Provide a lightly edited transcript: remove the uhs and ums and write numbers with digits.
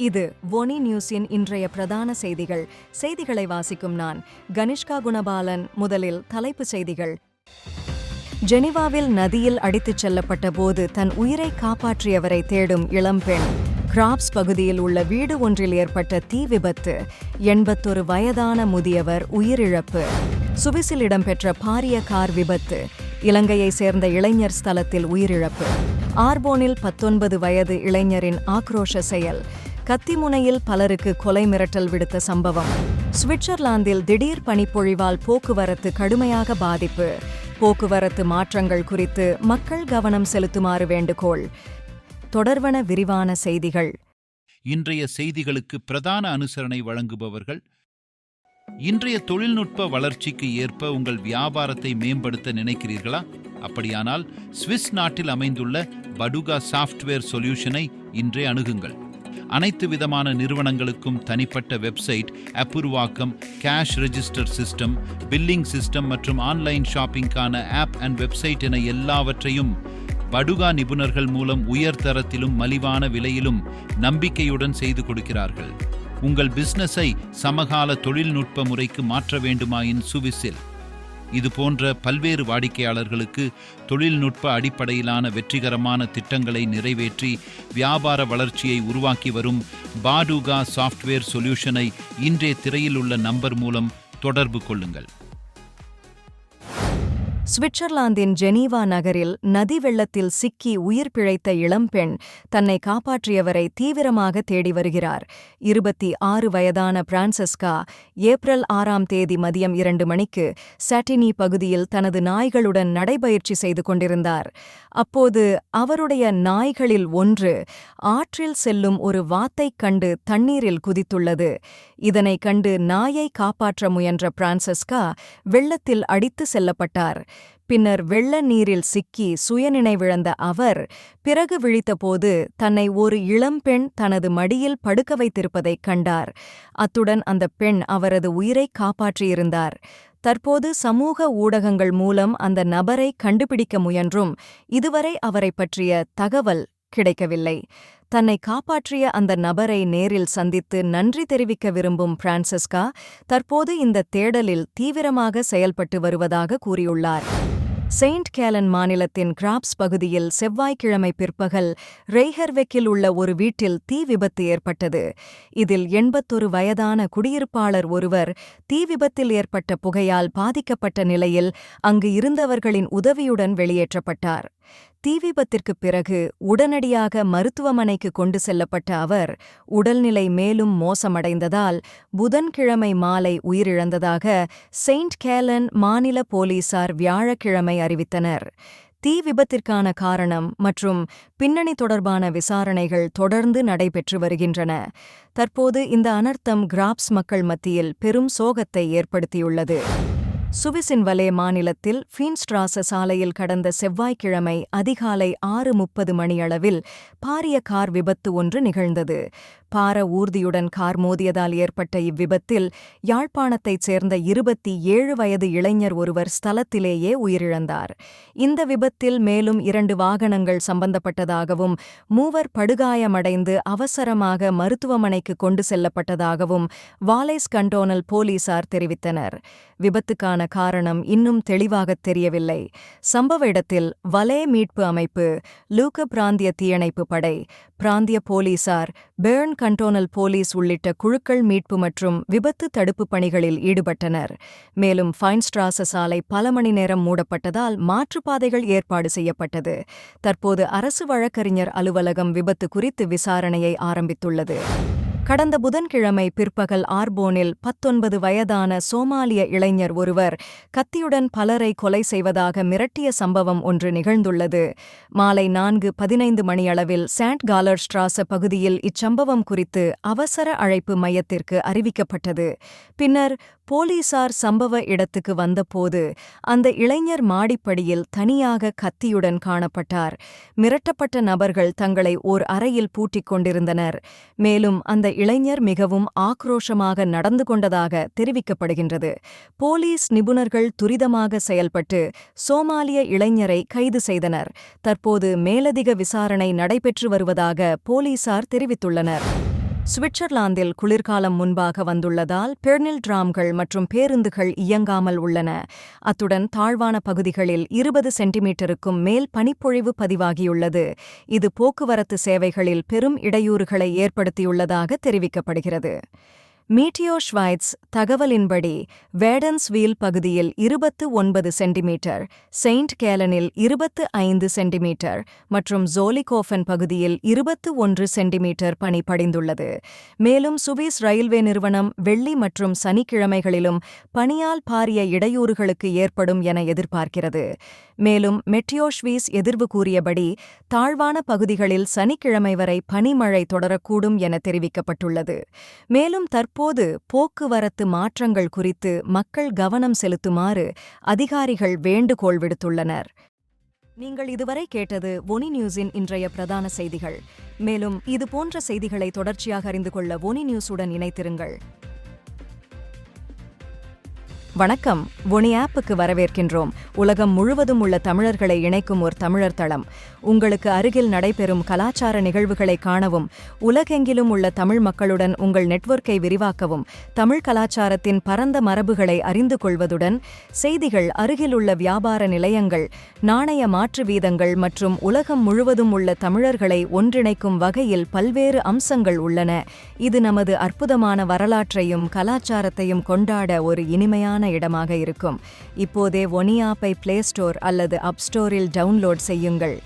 இது ஒனி நியூஸின் இன்றைய பிரதான செய்திகள். செய்திகளை வாசிக்கும் நான் கனிஷ்கா குணபாலன். முதலில் தலைப்புச் செய்திகள். ஜெனிவாவில் நதியில் அடித்துச் செல்லப்பட்ட போது தன் உயிரை காப்பாற்றியவரை தேடும் இளம்பெண். கிராப்ஸ் பகுதியில் உள்ள வீடு ஒன்றில் ஏற்பட்ட தீ விபத்து. 81 வயதான முதியவர் உயிரிழப்பு. சுவிஸில் இடம்பெற்ற பாரிய கார் விபத்து. இலங்கையை சேர்ந்த இளைஞர் ஸ்தலத்தில் உயிரிழப்பு. ஆர்போனில் 19 வயது இளைஞரின் ஆக்ரோஷ செயல். கத்திமுனையில் பலருக்கு கொலை மிரட்டல் விடுத்த சம்பவம். சுவிட்சர்லாந்தில் திடீர் பனிப்பொழிவால் போக்குவரத்து கடுமையாக பாதிப்பு. போக்குவரத்து மாற்றங்கள் குறித்து மக்கள் கவனம் செலுத்துமாறு வேண்டுகோள். தொடர்வன விரிவான செய்திகள். இன்றைய செய்திகளுக்கு பிரதான அனுசரணை வழங்குபவர்கள். இன்றைய தொழில்நுட்ப வளர்ச்சிக்கு ஏற்ப உங்கள் வியாபாரத்தை மேம்படுத்த நினைக்கிறீர்களா? அப்படியானால் சுவிஸ் நாட்டில் அமைந்துள்ள படுகா சாஃப்ட்வேர் சொல்யூஷனை இன்றே அணுகுங்கள். அனைத்து விதமான நிறுவனங்களுக்கும் தனிப்பட்ட வெப்சைட், அப்புருவாக்கம், cash register system, billing system மற்றும் ஆன்லைன் ஷாப்பிங்கான ஆப் அண்ட் வெப்சைட் என எல்லாவற்றையும் படுகா நிபுணர்கள் மூலம் உயர்தரத்திலும் மலிவான விலையிலும் நம்பிக்கையுடன் செய்து கொடுக்கிறார்கள். உங்கள் பிசினஸை சமகால தொழில்நுட்ப முறைக்கு மாற்ற வேண்டுமாயின் சுவிஸில் இது போன்ற பல்வேறு வாடிக்கையாளர்களுக்கு தொழில்நுட்ப அடிப்படையிலான வெற்றிகரமான திட்டங்களை நிறைவேற்றி வியாபார வளர்ச்சியை உருவாக்கி வரும் படுகா சாஃப்ட்வேர் சொல்யூஷனை இன்றைய திரையில் உள்ள நம்பர் மூலம் தொடர்பு கொள்ளுங்கள். சுவிட்சர்லாந்தின் ஜெனீவா நகரில் நதி வெள்ளத்தில் சிக்கி உயிர் பிழைத்த இளம்பெண் தன்னை காப்பாற்றியவரை தீவிரமாக தேடி வருகிறார். 26 வயதான பிரான்செஸ்கா ஏப்ரல் 6ஆம் தேதி மதியம் 2 மணிக்கு சாட்டினி பகுதியில் தனது நாய்களுடன் நடைபயிற்சி செய்து கொண்டிருந்தார். அப்போது அவருடைய நாய்களில் ஒன்று ஆற்றில் செல்லும் ஒரு வாத்தைக் கண்டு தண்ணீரில் குதித்துள்ளது. இதனை கண்டு நாயை காப்பாற்ற முயன்ற பிரான்செஸ்கா வெள்ளத்தில் அடித்து செல்லப்பட்டார். பின்னர் வெள்ள நீரில் சிக்கி சுயநினைவிழந்த அவர் பிறகு விழித்தபோது தன்னை ஒரு இளம்பெண் தனது மடியில் படுக்க வைத்திருப்பதைக் கண்டார். அத்துடன் அந்த பெண் அவரது உயிரை காப்பாற்றியிருந்தார். தற்போது சமூக ஊடகங்கள் மூலம் அந்த நபரை கண்டுபிடிக்க முயன்றும் இதுவரை அவரை பற்றிய தகவல் கிடைக்கவில்லை. தன்னை காப்பாற்றிய அந்த நபரை நேரில் சந்தித்து நன்றி தெரிவிக்க விரும்பும் பிரான்செஸ்கா தற்போது இந்த தேடலில் தீவிரமாக செயல்பட்டு வருவதாக கூறியுள்ளார். செயின்ட் கேலன் மாநிலத்தின் கிராப்ஸ் பகுதியில் செவ்வாய்க்கிழமை பிற்பகல் ரெய்ஹர்வெக்கில் உள்ள ஒரு வீட்டில் தீ விபத்து ஏற்பட்டது. இதில் 81 வயதான குடியிருப்பாளர் ஒருவர் தீ விபத்தில் ஏற்பட்ட புகையால் பாதிக்கப்பட்ட நிலையில் அங்கு இருந்தவர்களின் உதவியுடன் வெளியேற்றப்பட்டார். தீ விபத்திற்கு பிறகு உடனடியாக மருத்துவமனைக்கு கொண்டு செல்லப்பட்ட அவர் உடல்நிலை மேலும் மோசமடைந்ததால் புதன்கிழமை மாலை உயிரிழந்ததாக செயின்ட் கேலன் மாநில போலீசார் வியாழக்கிழமை அறிவித்தனர். தீ விபத்திற்கான காரணம் மற்றும் பின்னணி தொடர்பான விசாரணைகள் தொடர்ந்து நடைபெற்று வருகின்றன. தற்போது இந்த அனர்த்தம் கிராப்ஸ் மக்கள் மத்தியில் பெரும் சோகத்தை ஏற்படுத்தியுள்ளது. சுவிஸின் வலே மாநிலத்தில் ஃபீன்ஸ்ட்ராச சாலையில் கடந்த செவ்வாய்க்கிழமை அதிகாலை 6:30 மணியளவில் பாரிய கார் விபத்து ஒன்று நிகழ்ந்தது. பார ஊர்தியுடன் கார் மோதியதால் ஏற்பட்ட இவ்விபத்தில் யாழ்ப்பாணத்தைச் சேர்ந்த 27 வயது இளைஞர் ஒருவர் ஸ்தலத்திலேயே உயிரிழந்தார். இந்த விபத்தில் மேலும் 2 வாகனங்கள் சம்பந்தப்பட்டதாகவும் 3 படுகாயமடைந்து அவசரமாக மருத்துவமனைக்கு கொண்டு செல்லப்பட்டதாகவும் வாலேஸ் கண்டோனல் போலீசார் தெரிவித்தனர். விபத்துக்கான காரணம் இன்னும் தெளிவாகத் தெரியவில்லை. சம்பவ இடத்தில் வலே மீட்பு அமைப்பு, லூக்க பிராந்திய தீயணைப்பு படை, பிராந்திய போலீசார், பேர்ன் கண்டோனல் போலீஸ் உள்ளிட்ட குழுக்கள் மீட்பு மற்றும் விபத்து தடுப்பு பணிகளில் ஈடுபட்டனர். மேலும் ஃபைன்ஸ்ட்ராச சாலை பல மணி நேரம் மூடப்பட்டதால் மாற்றுப்பாதைகள் ஏற்பாடு செய்யப்பட்டது. தற்போது அரசு வழக்கறிஞர் அலுவலகம் விபத்து குறித்து விசாரணையை ஆரம்பித்துள்ளது. கடந்த புதன்கிழமை பிற்பகல் ஆர்போனில் 19 வயதான சோமாலிய இளைஞர் ஒருவர் கத்தியுடன் பலரை கொலை செய்வதாக மிரட்டிய சம்பவம் ஒன்று நிகழ்ந்துள்ளது. மாலை 4:15 மணியளவில் சாண்ட் காலர்ஸ்ட்ராச பகுதியில் இச்சம்பவம் குறித்து அவசர அழைப்பு மையத்திற்கு அறிவிக்கப்பட்டது. பின்னர் போலீசார் சம்பவ இடத்துக்கு வந்தபோது அந்த இளைஞர் மாடிப்படியில் தனியாக கத்தியுடன் காணப்பட்டார். மிரட்டப்பட்ட நபர்கள் தங்களை ஓர் அறையில் பூட்டிக் கொண்டிருந்தனர். மேலும் அந்த இளைஞர் மிகவும் ஆக்ரோஷமாக நடந்து கொண்டதாக தெரிவிக்கப்படுகின்றது. போலீஸ் நிபுணர்கள் துரிதமாக செயல்பட்டு சோமாலிய இளைஞரை கைது செய்தனர். தற்போது மேலதிக விசாரணை நடைபெற்று வருவதாக போலீசார் தெரிவித்துள்ளனர். சுவிட்சர்லாந்தில் குளிர்காலம் முன்பாக வந்துள்ளதால் பெர்னில் டிராம்கள் மற்றும் பேருந்துகள் இயங்காமல் உள்ளன. அத்துடன் தாழ்வான பகுதிகளில் 20 சென்டிமீட்டருக்கும் மேல் பனிப்பொழிவு பதிவாகியுள்ளது. இது போக்குவரத்து சேவைகளில் பெரும் இடையூறுகளை ஏற்படுத்தியுள்ளதாக தெரிவிக்கப்படுகிறது. மீட்டியோ ஷ்வைட்ஸ் தகவலின்படி வேடன்ஸ்வீல் பகுதியில் 29 சென்டிமீட்டர், செயின்ட் கேலனில் 25 சென்டிமீட்டர் மற்றும் ஜோலிகோஃபன் பகுதியில் 21 சென்டிமீட்டர் பனி படிந்துள்ளது. மேலும் சுவிஸ் ரயில்வே நிறுவனம் வெள்ளி மற்றும் சனிக்கிழமைகளிலும் பனியால் பாரிய இடையூறுகளுக்கு ஏற்படும் என எதிர்பார்க்கிறது. மேலும் மெட்டியோஷ்வீஸ் எதிர்வு கூறியபடி தாழ்வான பகுதிகளில் சனிக்கிழமை வரை பனிமழை தொடரக்கூடும் என தெரிவிக்கப்பட்டுள்ளது. மேலும் தற்போது போக்குவரத்து மாற்றங்கள் குறித்து மக்கள் கவனம் செலுத்துமாறு அதிகாரிகள் வேண்டுகோள் விடுத்துள்ளனர். நீங்கள் இதுவரை கேட்டது ஒனி நியூஸின் இன்றைய பிரதான செய்திகள். மேலும் இதுபோன்ற செய்திகளை தொடர்ச்சியாக அறிந்து கொள்ள ஒனி நியூஸுடன் இணைத்திருங்கள். வணக்கம். ஒனி ஆப்புக்கு வரவேற்கின்றோம். உலகம் முழுவதும் உள்ள தமிழர்களை இணைக்கும் ஒரு தமிழர் தளம். உங்களுக்கு அருகில் நடைபெறும் கலாச்சார நிகழ்வுகளை காணவும், உலகெங்கிலும் உள்ள தமிழ் மக்களுடன் உங்கள் நெட்வொர்க்கை விரிவாக்கவும், தமிழ் கலாச்சாரத்தின் பரந்த மரபுகளை அறிந்து கொள்வதுடன் செய்திகள், அருகிலுள்ள வியாபார நிலையங்கள், நாணய மாற்று வீதங்கள் மற்றும் உலகம் முழுவதும் உள்ள தமிழர்களை ஒன்றிணைக்கும் வகையில் பல்வேறு அம்சங்கள் உள்ளன. இது நமது அற்புதமான வரலாற்றையும் கலாச்சாரத்தையும் கொண்டாட ஒரு இனிமையான இடமாக இருக்கும். இப்போதே ஒனி ஆப்பை பிளே ஸ்டோர் அல்லது அப் ஸ்டோரில் டவுன்லோட் செய்யுங்கள்.